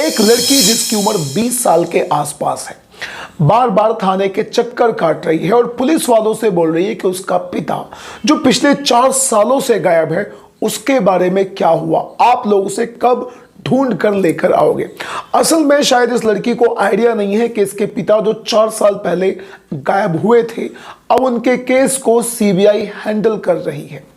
एक लड़की जिसकी उम्र 20 साल के आसपास है, बार बार थाने के चक्कर काट रही है और पुलिस वालों से बोल रही है कि उसका पिता जो पिछले 4 सालों से गायब है उसके बारे में क्या हुआ, आप लोग उसे कब ढूंढ कर लेकर आओगे। असल में शायद इस लड़की को आइडिया नहीं है कि इसके पिता जो 4 साल पहले गायब हुए थे अब उनके केस को सीबीआई हैंडल कर रही है।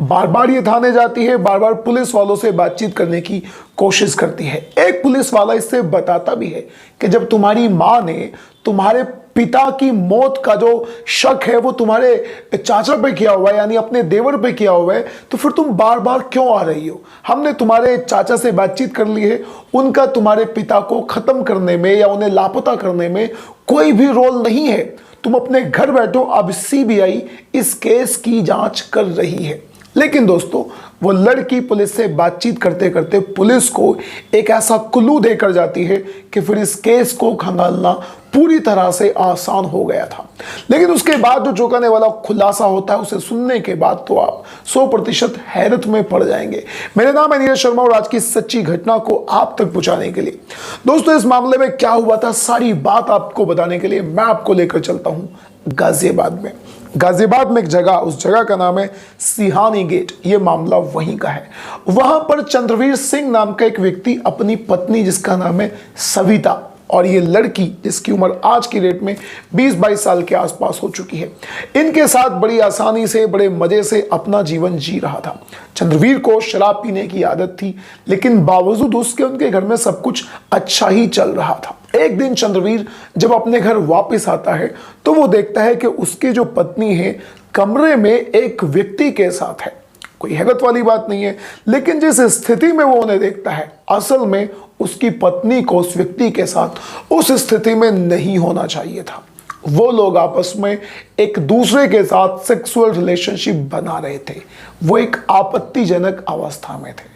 बार बार ये थाने जाती है, बार बार पुलिस वालों से बातचीत करने की कोशिश करती है। एक पुलिस वाला इससे बताता भी है कि जब तुम्हारी माँ ने तुम्हारे पिता की मौत का जो शक है वो तुम्हारे चाचा पे किया हुआ है, यानी अपने देवर पे किया हुआ है, तो फिर तुम बार बार क्यों आ रही हो। हमने तुम्हारे चाचा से बातचीत कर ली है, उनका तुम्हारे पिता को खत्म करने में या उन्हें लापता करने में कोई भी रोल नहीं है। तुम अपने घर बैठो, अब सीबीआई इस केस की जांच कर रही है। लेकिन दोस्तों, वो लड़की पुलिस से बातचीत करते करते पुलिस को एक ऐसा क्लू देकर जाती है कि फिर इस केस को खंगालना पूरी तरह से आसान हो गया था। लेकिन उसके बाद जो चौंकाने वाला खुलासा होता है उसे सुनने के बाद तो आप 100% हैरत में पड़ जाएंगे। मेरा नाम है नीरज शर्मा और आज की सच्ची घटना को आप तक पहुंचाने के लिए दोस्तों, इस मामले में क्या हुआ था सारी बात आपको बताने के लिए मैं आपको लेकर चलता हूं गाजियाबाद में। गाजियाबाद में एक जगह, उस जगह का नाम है सिहानी गेट। ये मामला वहीं का है। वहां पर चंद्रवीर सिंह नाम का एक व्यक्ति अपनी पत्नी जिसका नाम है सविता और ये लड़की जिसकी उम्र आज की डेट में 20-22 साल के आसपास हो चुकी है, इनके साथ बड़ी आसानी से बड़े मजे से अपना जीवन जी रहा था। चंद्रवीर को शराब पीने की आदत थी, लेकिन बावजूद उसके उनके घर में सब कुछ अच्छा ही चल रहा था। एक दिन चंद्रवीर जब अपने घर वापस आता है तो वो देखता है कि उसकी जो पत्नी है कमरे में एक व्यक्ति के साथ है। कोई हैरत वाली बात नहीं है, लेकिन जिस स्थिति में वो उन्हें देखता है असल में उसकी पत्नी को उस व्यक्ति के साथ उस स्थिति में नहीं होना चाहिए था। वो लोग आपस में एक दूसरे के साथ सेक्सुअल रिलेशनशिप बना रहे थे। वो एक आपत्तिजनक अवस्था में थे।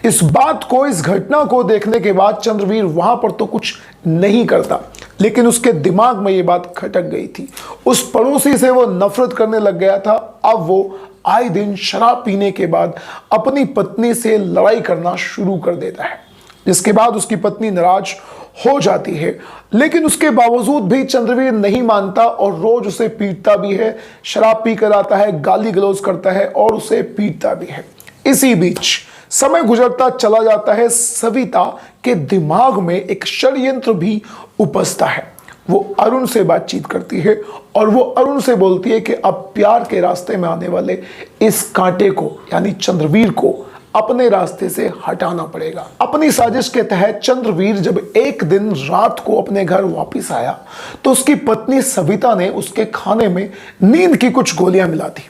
इस बात को, इस घटना को देखने के बाद चंद्रवीर वहां पर तो कुछ नहीं करता, लेकिन उसके दिमाग में ये बात खटक गई थी। उस पड़ोसी से वो नफरत करने लग गया था। अब वो आए दिन शराब पीने के बाद अपनी पत्नी से लड़ाई करना शुरू कर देता है, जिसके बाद उसकी पत्नी नाराज हो जाती है। लेकिन उसके बावजूद भी चंद्रवीर नहीं मानता और रोज उसे पीटता भी है। शराब पी कर आता है, गाली गलौज करता है और उसे पीटता भी है। इसी बीच समय गुजरता चला जाता है। सविता के दिमाग में एक षड्यंत्र भी उपजता है। वो अरुण से बातचीत करती है और वो अरुण से बोलती है कि अब प्यार के रास्ते में आने वाले इस कांटे को यानी चंद्रवीर को अपने रास्ते से हटाना पड़ेगा। अपनी साजिश के तहत चंद्रवीर जब एक दिन रात को अपने घर वापस आया तो उसकी पत्नी सविता ने उसके खाने में नींद की कुछ गोलियां मिला दी।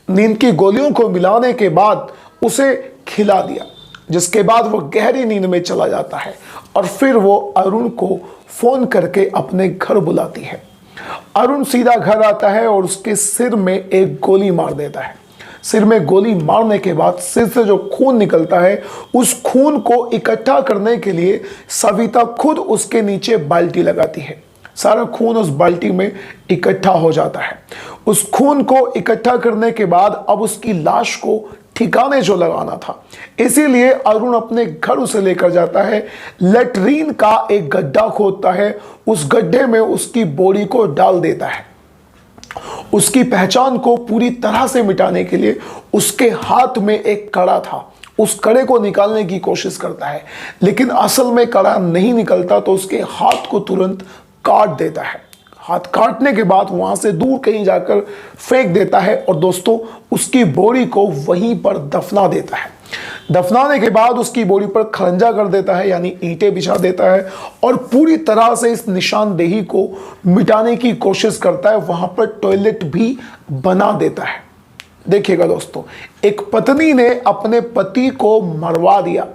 नींद की गोलियों को मिलाने के बाद उसे खिला दिया, जिसके बाद वो गहरी नींद में चला जाता है और फिर वो अरुण को फोन करके अपने घर बुलाती है। अरुण सीधा घर आता है और उसके सिर में एक गोली मार देता है। सिर में गोली मारने के बाद सिर से जो खून निकलता है उस खून को इकट्ठा करने के लिए सविता खुद उसके नीचे बाल्टी लगाती है। सारा खून उस बाल्टी में इकट्ठा हो जाता है। उस खून को इकट्ठा करने के बाद अब उसकी लाश को ठिकाने जो लगाना था, इसीलिए अरुण अपने घर उसे लेकर जाता है। लेटरीन का एक गड्ढा खोदता है, उस गड्ढे में उसकी बॉडी को डाल देता है। उसकी पहचान को पूरी तरह से मिटाने के लिए उसके हाथ में एक कड़ा था, उस कड़े को निकालने की कोशिश करता है, लेकिन असल में कड़ा नहीं निकलता तो उसके हाथ को तुरंत काट देता है। हाथ काटने के बाद वहां से दूर कहीं जाकर फेंक देता है और दोस्तों उसकी बॉडी को वहीं पर दफना देता है। दफनाने के बाद उसकी बॉडी पर खरंजा कर देता है, यानी ईंटें बिछा देता है और पूरी तरह से इस निशानदेही को मिटाने की कोशिश करता है। वहां पर टॉयलेट भी बना देता है। देखिएगा दोस्तों, एक पत्नी ने अपने पति को मरवा दिया।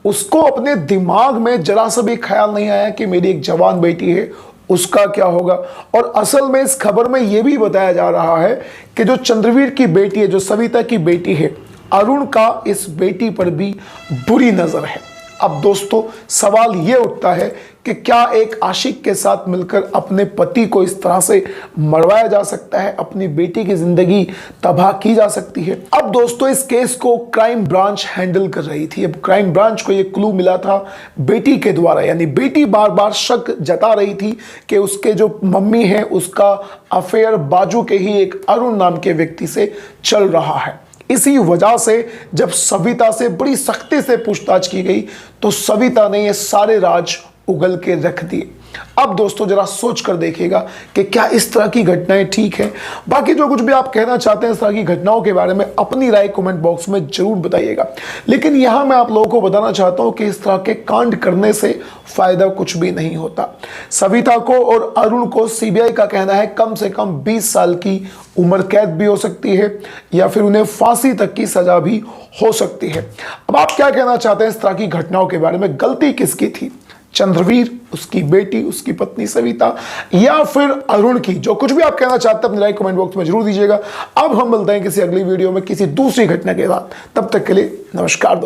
उसको अपने दिमाग में जरा सा भी ख्याल नहीं आया कि मेरी एक जवान बेटी है, उसका क्या होगा। और असल में इस खबर में यह भी बताया जा रहा है कि जो चंद्रवीर की बेटी है, जो सविता की बेटी है, अरुण का इस बेटी पर भी बुरी नजर है। अब दोस्तों सवाल ये उठता है कि क्या एक आशिक के साथ मिलकर अपने पति को इस तरह से मरवाया जा सकता है, अपनी बेटी की जिंदगी तबाह की जा सकती है। अब दोस्तों इस केस को क्राइम ब्रांच हैंडल कर रही थी। अब क्राइम ब्रांच को ये क्लू मिला था बेटी के द्वारा, यानी बेटी बार बार शक जता रही थी कि उसके जो मम्मी है उसका अफेयर बाजू के ही एक अरुण नाम के व्यक्ति से चल रहा है। इसी वजह से जब सविता से बड़ी सख्ती से पूछताछ की गई तो सविता ने ये सारे राज उगल के रख दिए। अब दोस्तों जरा सोच कर देखिएगा कि क्या इस तरह की घटनाएं ठीक है। बाकी जो कुछ भी आप कहना चाहते हैं इस तरह की घटनाओं के बारे में अपनी राय कमेंट बॉक्स में जरूर बताइएगा। लेकिन यहां मैं आप लोगों को बताना चाहता हूं कि इस तरह के कांड करने से फायदा कुछ भी नहीं होता। सविता को और अरुण को सीबीआई का कहना है कम से कम 20 साल की उम्र कैद भी हो सकती है या फिर उन्हें फांसी तक की सजा भी हो सकती है। अब आप क्या कहना चाहते हैं इस तरह की घटनाओं के बारे में? गलती किसकी थी? चंद्रवीर, उसकी बेटी, उसकी पत्नी सविता, या फिर अरुण की? जो कुछ भी आप कहना चाहते हैं अपनी राय कमेंट बॉक्स में जरूर दीजिएगा। अब हम मिलते हैं किसी अगली वीडियो में किसी दूसरी घटना के साथ। तब तक के लिए नमस्कार।